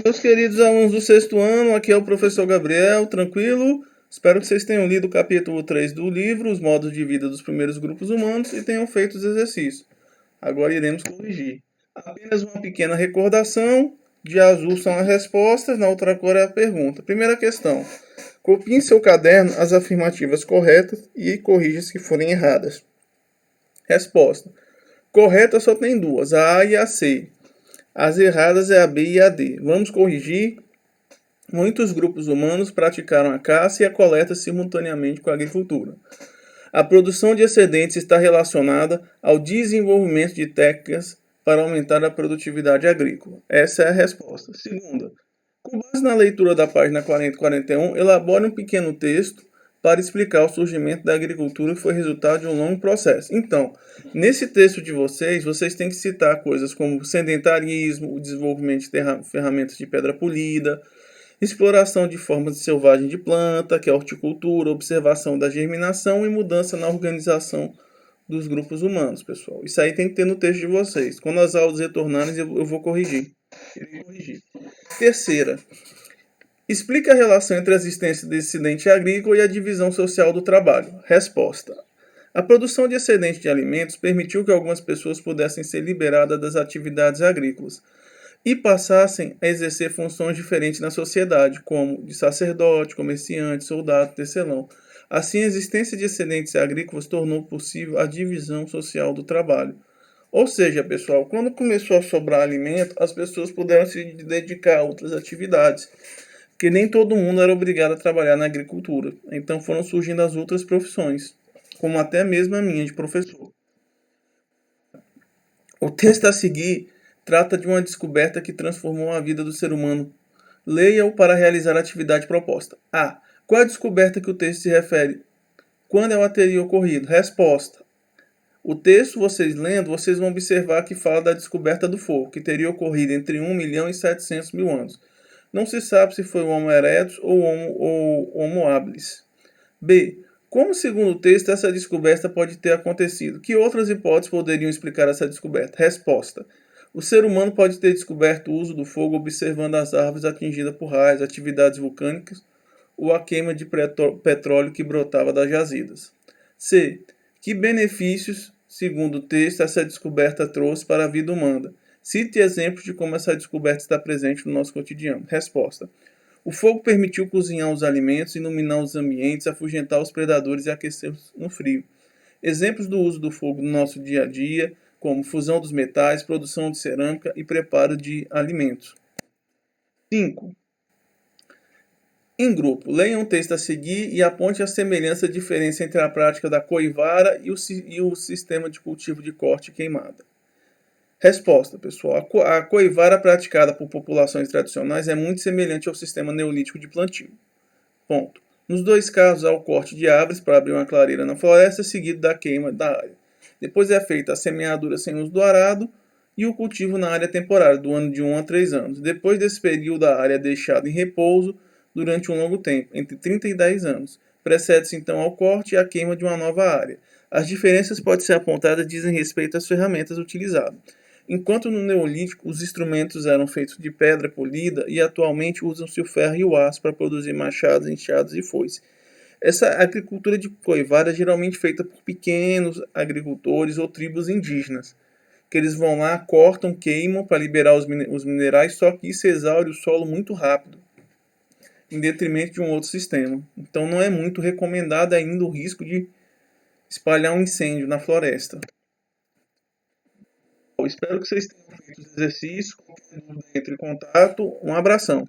Meus queridos alunos do sexto ano, aqui é o professor Gabriel, tranquilo? Espero que vocês tenham lido o capítulo 3 do livro, Os Modos de Vida dos Primeiros Grupos Humanos, e tenham feito os exercícios. Agora iremos corrigir. Apenas uma pequena recordação: de azul são as respostas, na outra cor é a pergunta. Primeira questão: copie em seu caderno as afirmativas corretas e corrija as que forem erradas. Resposta: correta só tem duas, a A e a C. As erradas é a B e a D. Vamos corrigir. Muitos grupos humanos praticaram a caça e a coleta simultaneamente com a agricultura. A produção de excedentes está relacionada ao desenvolvimento de técnicas para aumentar a produtividade agrícola. Essa é a resposta. Segunda, com base na leitura da página 40 e 41, elabore um pequeno texto para explicar o surgimento da agricultura que foi resultado de um longo processo. Então, nesse texto de vocês têm que citar coisas como sedentarismo, o desenvolvimento de ferramentas de pedra polida, exploração de formas selvagens de planta, que é a horticultura, observação da germinação e mudança na organização dos grupos humanos, pessoal. Isso aí tem que ter no texto de vocês. Quando as aulas retornarem, eu vou corrigir. Terceira, explique a relação entre a existência de excedente agrícola e a divisão social do trabalho. Resposta: a produção de excedente de alimentos permitiu que algumas pessoas pudessem ser liberadas das atividades agrícolas e passassem a exercer funções diferentes na sociedade, como de sacerdote, comerciante, soldado, tecelão. Assim, a existência de excedentes agrícolas tornou possível a divisão social do trabalho. Ou seja, pessoal, quando começou a sobrar alimento, as pessoas puderam se dedicar a outras atividades, porque nem todo mundo era obrigado a trabalhar na agricultura. Então foram surgindo as outras profissões, como até mesmo a minha de professor. O texto a seguir trata de uma descoberta que transformou a vida do ser humano. Leia-o para realizar a atividade proposta. A. Qual a descoberta que o texto se refere? Quando ela teria ocorrido? Resposta: o texto, vocês lendo, vocês vão observar que fala da descoberta do fogo, que teria ocorrido entre 1 milhão e 700 mil anos. Não se sabe se foi o Homo erectus ou o Homo habilis. B. Como, segundo o texto, essa descoberta pode ter acontecido? Que outras hipóteses poderiam explicar essa descoberta? Resposta: o ser humano pode ter descoberto o uso do fogo observando as árvores atingidas por raios, atividades vulcânicas ou a queima de petróleo que brotava das jazidas. C. Que benefícios, segundo o texto, essa descoberta trouxe para a vida humana? Cite exemplos de como essa descoberta está presente no nosso cotidiano. Resposta: o fogo permitiu cozinhar os alimentos, iluminar os ambientes, afugentar os predadores e aquecê-los no frio. Exemplos do uso do fogo no nosso dia a dia, como fusão dos metais, produção de cerâmica e preparo de alimentos. 5. Em grupo, leiam o texto a seguir e aponte a semelhança e diferença entre a prática da coivara e o sistema de cultivo de corte e queimada. Resposta, pessoal. A coivara praticada por populações tradicionais é muito semelhante ao sistema neolítico de plantio. Ponto. Nos dois casos, há o corte de árvores para abrir uma clareira na floresta, seguido da queima da área. Depois é feita a semeadura sem uso do arado e o cultivo na área temporária, do ano de 1 a 3 anos. Depois desse período, a área é deixada em repouso durante um longo tempo, entre 30 e 10 anos. Precede-se então ao corte e à queima de uma nova área. As diferenças podem ser apontadas dizem respeito às ferramentas utilizadas. Enquanto no Neolítico os instrumentos eram feitos de pedra polida e atualmente usam-se o ferro e o aço para produzir machados, enxados e foices. Essa agricultura de coivara é geralmente feita por pequenos agricultores ou tribos indígenas, que eles vão lá, cortam, queimam para liberar os minerais, só que isso exaure o solo muito rápido, em detrimento de um outro sistema. Então não é muito recomendado ainda o risco de espalhar um incêndio na floresta. Eu espero que vocês tenham feito os exercícios. Qualquer dúvida, entre em contato. Um abração.